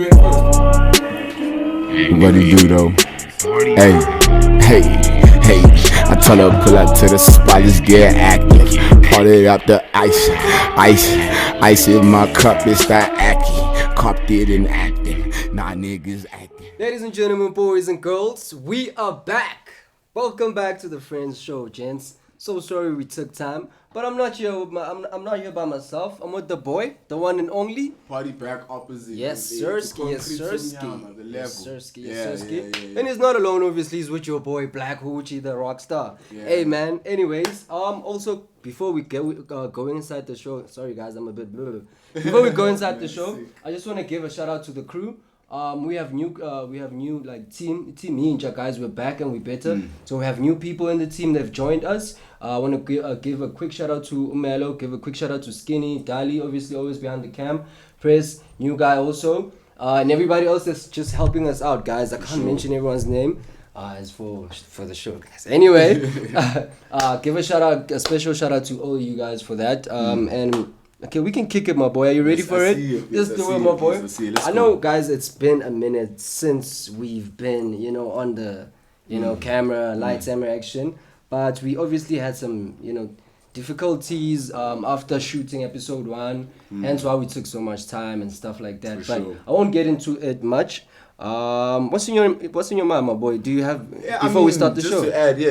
What he do though? Hey, hey, hey. I tell her pull up to the spot, let's get active. Party up the ice in my cup, it's that acky. Copped it and acting, nah niggas acting. Ladies and gentlemen, boys and girls, we are back. Welcome back to the Friends Show, gents. So sorry we took time, but I'm not here. I'm not here by myself. I'm with the boy, the one and only. Party back opposite. Yes, Sirski. Yes, Sirski. The level. Yes, Sirski. Yes, Yeah. Sirski. And he's not alone, obviously. He's with your boy, Black Hoochie, the rock star. Yeah. Hey, man. Anyways, also before we go inside the show, sorry guys, I'm a bit blue. Before we go inside the show, I just want to give a shout out to the crew. We have new like team Ninja guys. We're back and we're better. So we have new people in the team that have joined us. I want to give a quick shout out to Umelo, give a quick shout out to Skinny, Dali, obviously always behind the cam, Press, new guy also, and everybody else that's just helping us out, guys. I can't mention everyone's name. It's for the show, guys. Anyway, give a special shout out to all you guys for that. And okay, we can kick it, my boy. Are you ready for it? Let's do it, my boy. I know, guys, it's been a minute since we've been, on the, camera, lights, camera action. But we obviously had some, difficulties after shooting episode 1. Hence why we took so much time and stuff like that. But sure. I won't get into it much. What's in your mind, my boy? Do you have we start the show?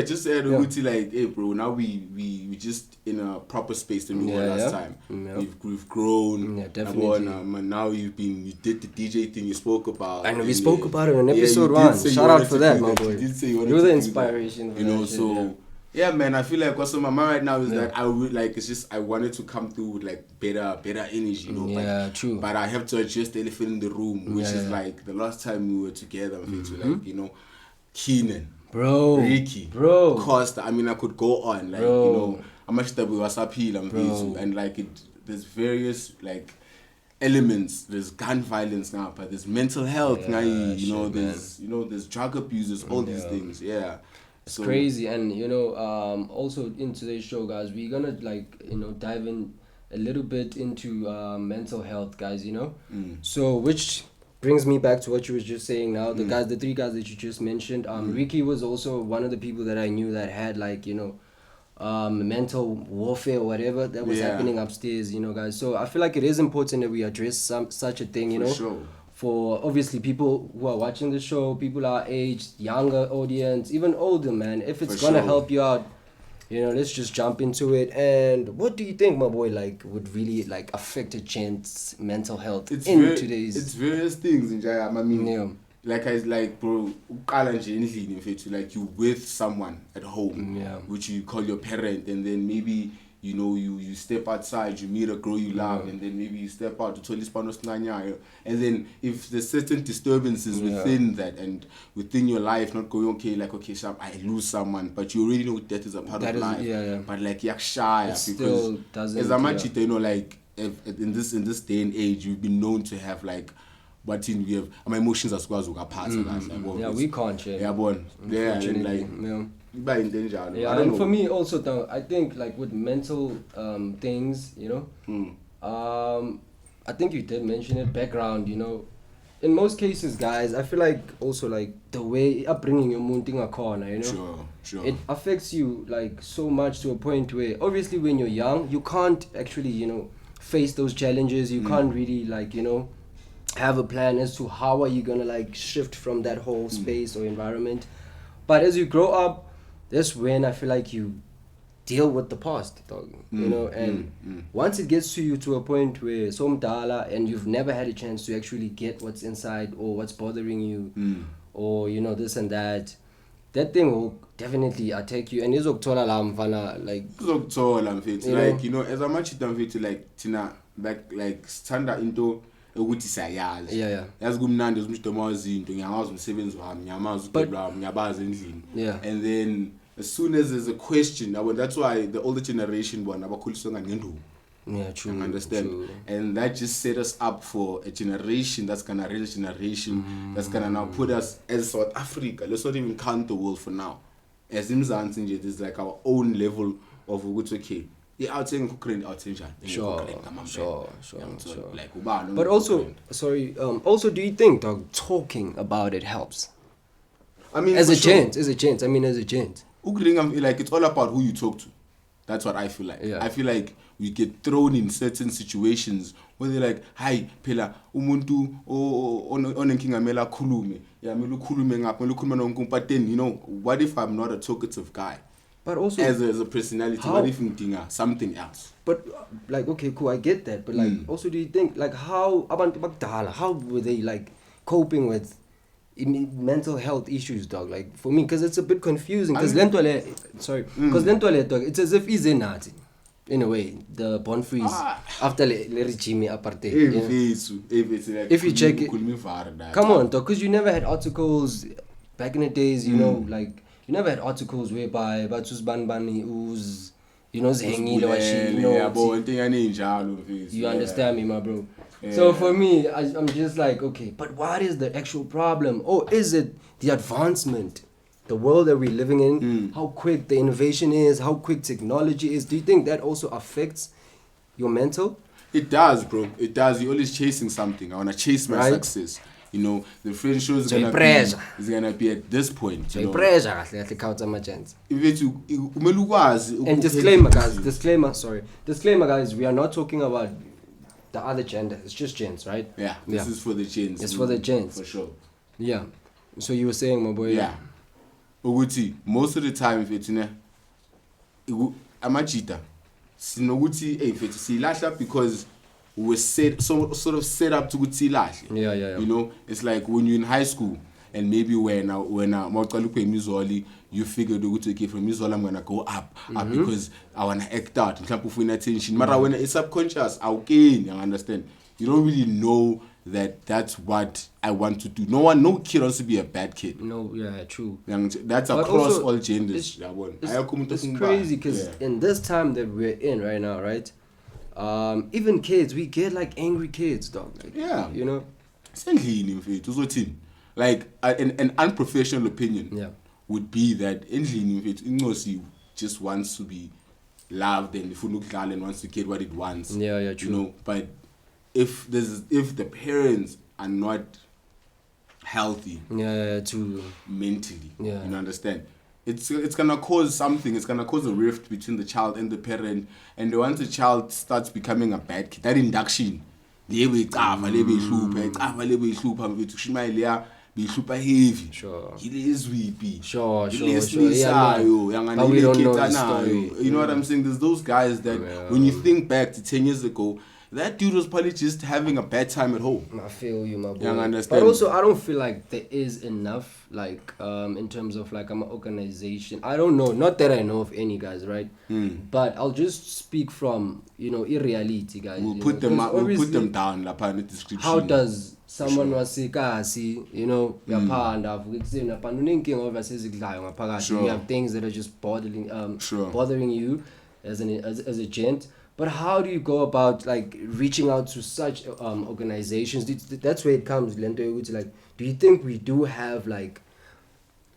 Just to add a Uti, like, hey bro, now we just in a proper space than we were last time. Yeah. We've grown. Yeah, definitely. Now you did the DJ thing you spoke about. And we spoke about it in episode 1. Shout out for that, my boy. You did say you You're the inspiration. Yeah, man. I feel like what's on my mind right now is that I would like. It's just I wanted to come through with like better energy, Yeah, true. But I have to address the elephant in the room, which is like the last time we were together. Like Keenan, bro, Ricky, bro, Costa. I mean, I could go on, like how much that we was appeal and like there's various like elements. There's gun violence now, but there's mental health now. There's drug abusers, all these things. Yeah. It's crazy. And also in today's show, guys, we're gonna dive in a little bit into mental health, guys, so which brings me back to what you was just saying now. The 3 guys that you just mentioned, Ricky was also one of the people that I knew that had mental warfare or whatever that was happening upstairs, guys. So I feel like it is important that we address such a thing, For sure. For obviously people who are watching the show, people our age, younger audience, even older, man. If it's gonna help you out, let's just jump into it. And what do you think, my boy, would really affect a gent's mental health today's? It's various things, Njaya. I mean, bro, like you with someone at home, which you call your parent, and then maybe you step outside, you meet a girl you love, and then maybe you step out to Tolispanos Nanya, and then if there's certain disturbances within that and within your life, not going Sharp, I lose someone, but you already know death is a part of life. But like shy because as I'm actually in this day and age, you've been known to have but we have my emotions as well as we can't change. In danger. And for me also though, I think with mental things, I think you did mention it, background, in most cases, guys, I feel like also the way upbringing your mounting a corner, Sure. It affects you so much to a point where obviously when you're young, you can't actually, face those challenges. You can't really have a plan as to how are you gonna shift from that whole space or environment. But as you grow up, that's when I feel like you deal with the past, dog. Once it gets to you to a point where some dala and you've never had a chance to actually get what's inside or what's bothering you, or this and that thing will definitely attack you. And as much Tina standard into ukuthi siyayazi yazi kumnandi uzimisdomazi into ngiyawazi umsebenzi wami ngiyamazi ukuthi ngiyabazi endlini and then as soon as there's a question that's why the older generation abakhuliswe ngenduku. True. You understand? True. And that just set us up for a generation that's gonna raise a generation that's gonna now put us as South Africa. Let's not even count the world for now. As Imzansi, there's our own level of ukuthi okay, Sure. Like, but also, sorry, also, do you think, dog, talking about it helps? I mean, as a gent, I mean, like, it's all about who you talk to. That's what I feel like. Yeah. I feel like we get thrown in certain situations where they're like, "Hi, phela umuntu onenkinga mela khulume. Ya mela khulume ngapha, mela khulume nonkulu." But then, you know, what if I'm not a talkative guy? But also, as a personality, what if I'm something else? But like, okay, cool, I get that. But like, also, do you think like how were they like coping with mental health issues, dog? Like for me, because it's a bit confusing. Because dog, it's as if he's a Nazi. In a way, the Bon Freeze after the regime apartheid. If you check it, come on, dog, because you never had articles back in the days, you know, like you never had articles whereby Batus Banbani who's, you know, you understand me, my bro. Yeah. So for me, I'm just like, okay, but what is the actual problem? Or is it the advancement? The world that we're living in, how quick the innovation is, how quick technology is. Do you think that also affects your mental? It does, bro. It does. You're always chasing something. I want to chase my success. You know, the friend show is gonna be at this point. You know? Pressure. And disclaimer, guys, we are not talking about the other gender. It's just gents, right? Yeah, this is for the gents. It's for the gents. For sure. Yeah. So you were saying, my boy. Yeah. Uguti, most of the time, if it's amachita, sinoguti, if it's silasha because we're sort of set up to go silasha. Yeah. You know, it's like when you're in high school and maybe when you figure okay, from Mizola I'm gonna go up because I wanna act out. In attention. But when it's subconscious, you understand. You don't really know that that's what I want to do. No kid wants to be a bad kid. No, yeah, true. That's across all genders. It's crazy because in this time that we're in right now, right? Even kids, we get like angry kids, dog. Like, yeah, you know. Like an unprofessional opinion would be that Ingr just wants to be loved and wants to get what it wants. Yeah, true. You know, but if the parents are not healthy, true, mentally, you understand, it's gonna cause something. It's gonna cause a rift between the child and the parent. And once the child starts becoming a bad kid, that induction, super heavy. Sure. He is weepy. Sure. Yeah, but we don't know the story. You know what I'm saying? There's those guys that when you think back to 10 years ago, that dude was probably just having a bad time at home. I feel you, my boy. I understand. But also, I don't feel like there is enough, like, in terms of, like, an organization. I don't know. Not that I know of any, guys, right? But I'll just speak from, you know, irreality, guys. We'll put them down in the description. How does someone was sick, you know, you have things that are just bothering you as a gent. But how do you go about like reaching out to such organizations? That's where it comes. Like, do you think we do have like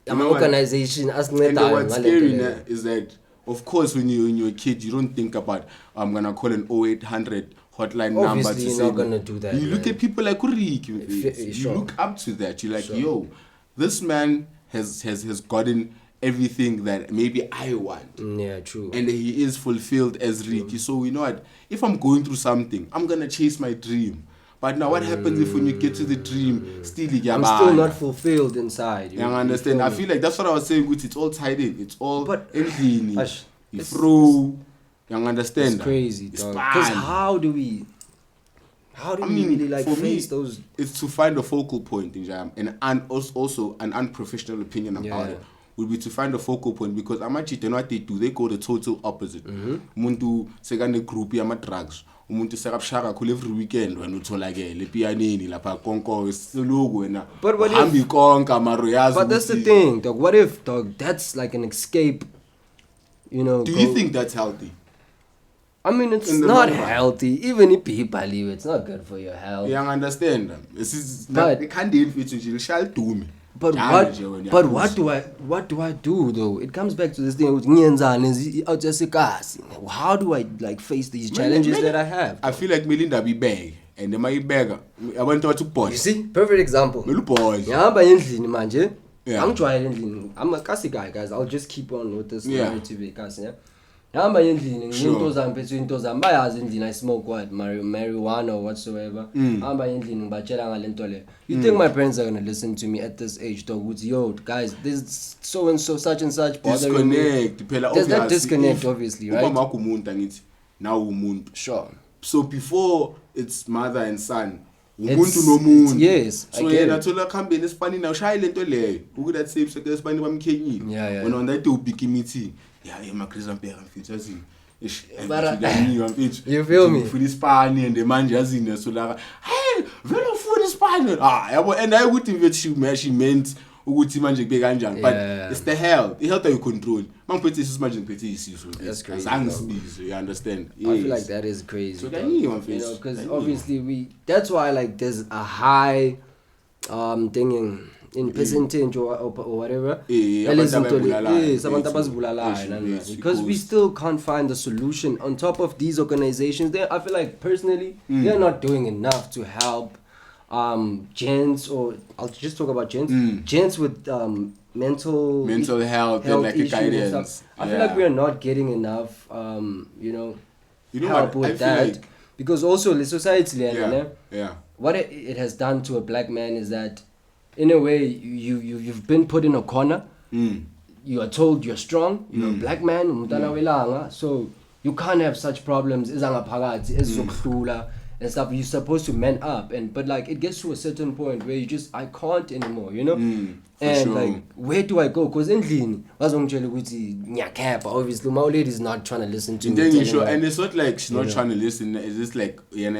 an organization? And what's scary is that, of course, when you're a kid, you don't think about I'm gonna call an 0800 hotline number. Obviously, you're not gonna do that. You look at people like Uri. You look up to that. You're like, yo, this man has gotten everything that maybe I want. Yeah, true. And he is fulfilled as Ricky. So you know what? If I'm going through something, I'm gonna chase my dream. But now what happens if when you get to the dream, still I'm still not fulfilled inside. You understand? I feel like that's what I was saying, it's all tied in. It's all in. You understand? It's crazy, dog. Because how do we really like face those? It's to find a focal point in Jam, and also an unprofessional opinion about it would be to find a focal point, because amachite what they do, they go the total opposite. Umuntu sekane group yama drugs. Umuntu sekapshaka khule every weekend when uthola ke le pianini lapha konko isilugu wena. But what if konka maro yazi? But that's the thing, dog. What if, dog, that's like an escape, you know? Do you think that's healthy? I mean, it's not healthy. Even if people believe it's not good for your health. Yeah, I understand. But it can't do it. Shall do me. But what do I do though? It comes back to this thing with how do I like face these challenges that I have? I feel like Melinda be beg and then my beggar. I want to boy. You see, perfect example. Boys. I'm trying. I'm a Kasi guy, guys. I'll just keep on with this narrative because I smoke what marijuana or whatsoever. You think my parents are gonna listen to me at this age, dog? Yo, guys, there's so and so, such and such bothering me. There's that disconnect, obviously, right? Now, sure. So before it's mother and son. Yes, so yena thola khambe lesipani na ushaya lento leyo ukuthi save sekele sipani bamkhenyini wena on that big meeting my Christian parent mfethu yazi you feel me ufuna isipani and manje yazini so la hey vele ufuna isipani yabo and I ukuthi mfethu she meant ukuthi manje kube kanjani but it's the health you control mangiphethe isisu manje ngiphethe isisu that's crazy you understand I feel like that is crazy so because obviously that's why like there's a high thing in percentage or whatever because we still can't find the solution on top of these organizations. I feel like personally they're not doing enough to help gents, or I'll just talk about gents with mental health and like guidance. I feel like we are not getting enough help with that, like, because also the society what it has done to a black man is that in a way you've been put in a corner. You are told you're strong, you're a black man, so you can't have such problems and stuff. You're supposed to man up, but like it gets to a certain point where I can't anymore, and sure. Like where do I go? Because in obviously my old lady is not trying to listen to me. And it's not like she's not trying to listen. It's just like true.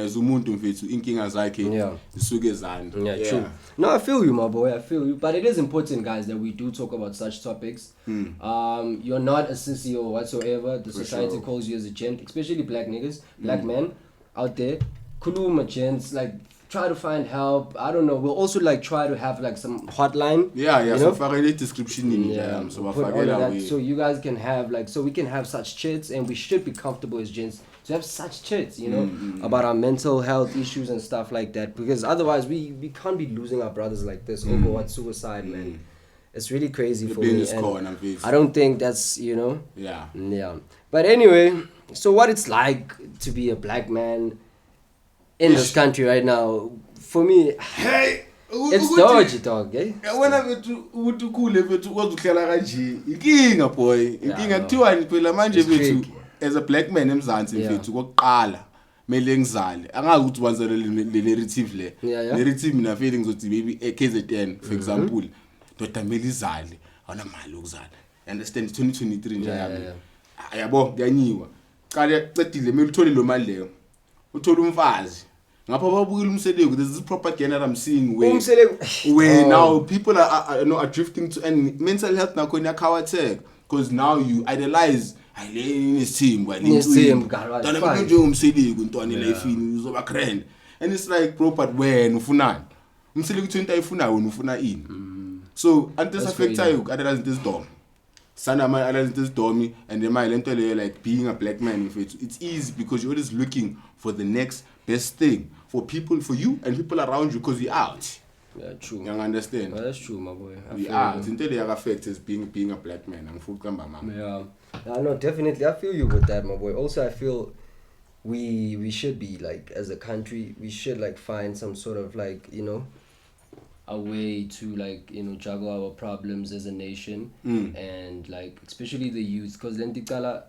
No, I feel you, my boy. I feel you. But it is important, guys, that we do talk about such topics. You're not a sissy or whatsoever. The society calls you as a gent, especially black niggas, black men out there. Kuluma gents, like try to find help. I don't know. We'll also like try to have like some hotline. So description in so you guys can have like, so we can have such chats, and we should be comfortable as gents to have such chats, about our mental health issues and stuff like that, because otherwise we can't be losing our brothers like this over what suicide, man. It's really crazy for me, and I don't think that's But anyway, so what it's like to be a black man in this country right now, for me, it's dodgy, dog, eh? As a black man emzansi mfethu kokuqala mele ngizale angakuthi wanzele le narrative le narrative mina feeling ngizothi maybe KZN for example ndoda mele izale awunamali ukuzala understand 2023 nje yabo kuyanyiwa qale cedile mele uthole lo mali leyo uthola umfazi ngapha babukile umseleko. There's this propaganda that I'm seeing where now people are drifting to, and mental health now going to because now you idolize and it's like bro, but when ufuna umseleko into ayifuna wena ufuna ini. So until affect you other this dom sana my other this domi, and then my lento like being a black man, it's easy because you're always looking for the next best thing for people, for you and people around you, because we're out. Yeah, true. You understand? Well, that's true, my boy. We are. Until they are affected being a black man. I'm full come mama. Yeah, no, definitely. I feel you with that, my boy. Also, I feel we should be like, as a country, we should like find some sort of like, a way to like, juggle our problems as a nation, and like especially the youth, because then tikala,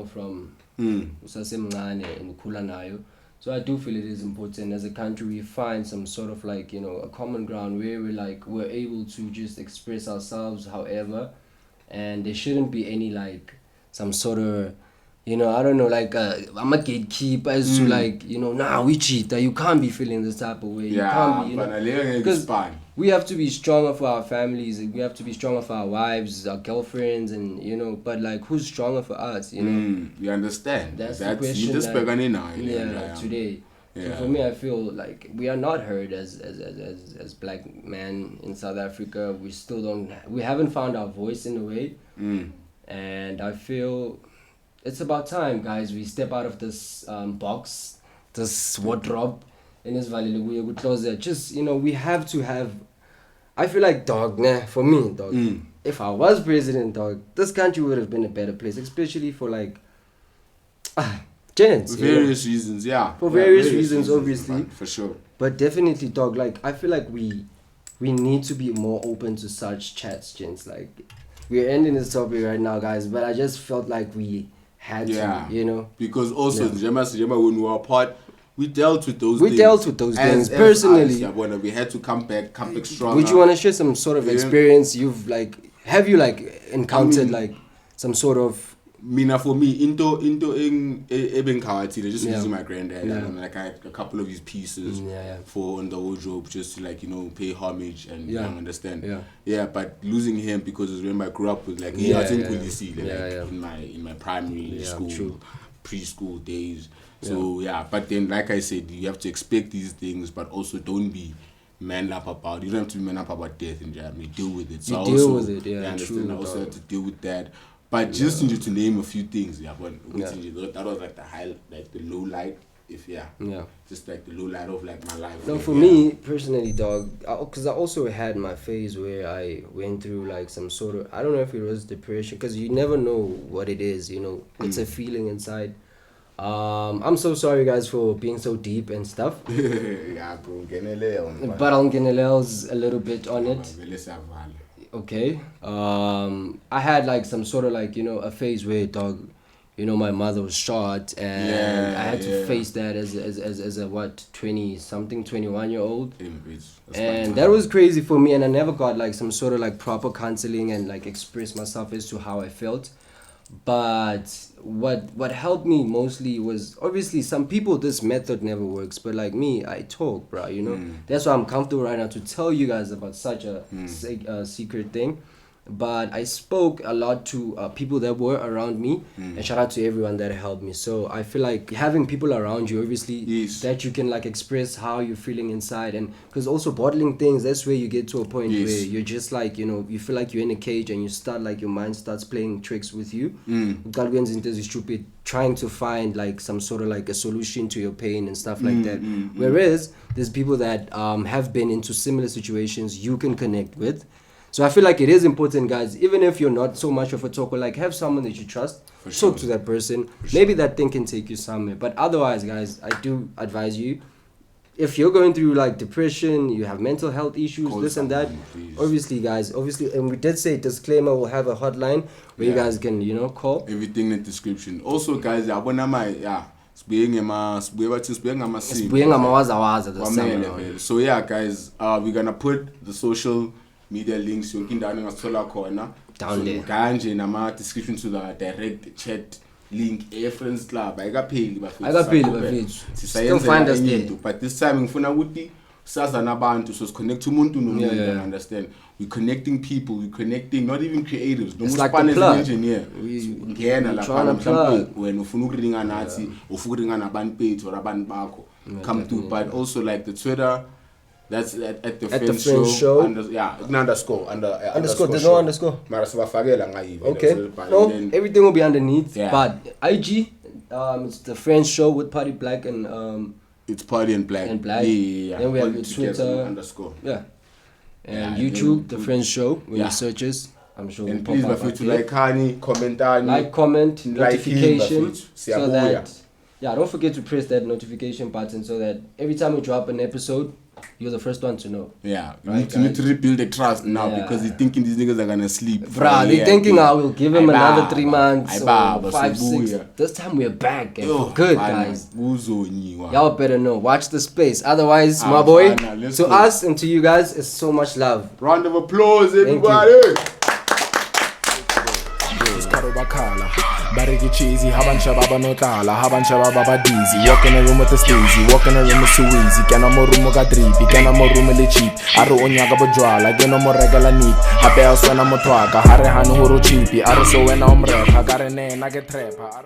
from usasemncane and khula nayo. So I do feel it is important as a country we find some sort of like, a common ground where we're able to just express ourselves however, and there shouldn't be any like some sort of, I don't know, like I'm a gatekeeper as to like, nah, we cheat, you can't be feeling this type of way. You can't be, because we have to be stronger for our families, we have to be stronger for our wives, our girlfriends, and but like, who's stronger for us, you understand? That's the question today. So for me, I feel like we are not heard as black men in South Africa. We still we haven't found our voice in a way. And I feel it's about time, guys, we step out of this box, this wardrobe, and this valley we close it. Just, you know, we have to have. I feel like, dog, for me, dog, if I was president, dog, this country would have been a better place, especially for like gents. For various reasons, yeah. For various reasons, obviously. Man, for sure. But definitely, dog, like, I feel like we need to be more open to such chats, gents. Like, we're ending this topic right now, guys, but I just felt like we had to, you know. Because also, when we were apart, we dealt with those things. Personally. We had to come back stronger. Would you want to share some sort of experience you've, like, have you, like, encountered, like, some sort of... Mina, for me, into Eben Kawati, just using my granddad, like I had a couple of his pieces for on the wardrobe, just to, like, you know, pay homage and you know, understand. But losing him, because remember I grew up with, like, in my primary school, preschool days. So but then, like I said, you have to expect these things, but also don't be man up about. You don't have to be man up about death in Germany. Deal with it. So deal with it. I understand. I also have to deal with that. But just to name a few things, that was like the low light, just like the low light of like my life. No, for me personally, dog, because I also had my phase where I went through like some sort of, I don't know if it was depression, because you never know what it is, you know, it's a feeling inside. I'm so sorry, guys, for being so deep and stuff. But I'm gonna a little bit on it. Okay. I had like some sort of like, you know, a phase where, dog, you know, my mother was shot, and I had to face that as a 21-year-old, and that was crazy for me, and I never got like some sort of like proper counseling and like express myself as to how I felt. But what helped me mostly was, obviously some people this method never works, but like me, I talk, bro, you know. That's why I'm comfortable right now to tell you guys about such a secret thing. But I spoke a lot to people that were around me, and shout out to everyone that helped me. So I feel like having people around you, obviously, that you can like express how you're feeling inside, and because also bottling things, that's where you get to a point where you're just like, you know, you feel like you're in a cage and you start like your mind starts playing tricks with you. Stupid, trying to find like some sort of like a solution to your pain and stuff like that. Whereas there's people that have been into similar situations you can connect with. So I feel like it is important, guys, even if you're not so much of a talker, like have someone that you trust, talk to that person. Maybe that thing can take you somewhere. But otherwise, guys, I do advise you, if you're going through like depression, you have mental health issues, this and that, obviously, guys, and we did say disclaimer, we'll have a hotline where you guys can, you know, call. Everything in the description. Also, guys, so yeah, guys, we're gonna put the social media links down there. Kanje nama description to the direct chat link friends club. I got paid still find us there. But this time ngifuna ukuthi saza nabantu so connect to umuntu nomuntu, understand. We're connecting people, we're connecting not even creatives. It's like the plug. Engineer. Ngena lapha mhlawumbe wena ufuna ukuringa nathi, ufuna ukuringa nabantu bethu or abantu bakho. Come through, but also like the Twitter. That's at the friend show. Underscore. There's no underscore. Okay. No, everything will be underneath. But IG, it's the Friends Show with Party Blacc and it's Party and Blacc. Yeah. Then we have your Twitter. Underscore. Yeah. And YouTube, the Friends Show. When you search us, I'm sure. And please, my to like comment, notification, so that don't forget to press that notification button so that every time we drop an episode, you're the first one to know. Yeah, right, we need to rebuild the trust now because they're thinking these niggas are gonna sleep. Bruh, they're thinking I will give him another 3 months or 5, 6. This time we're back and for good, guys. Y'all better know. Watch the space. Otherwise, my boy, to us and to you guys, it's so much love. Round of applause, everybody. Bariki cheesy, habancha baba no tala, habancha baba dizzy. Walk in a room with the sleazy, walk in a room is too easy. Can more room ga drippy, can more room le cheap. Aro onyaga bojwala, get no more regular need. Happy house when I'm a twaka, hare hanu huru cheapy. Aro so when I'm rap, hagare ne na get trap.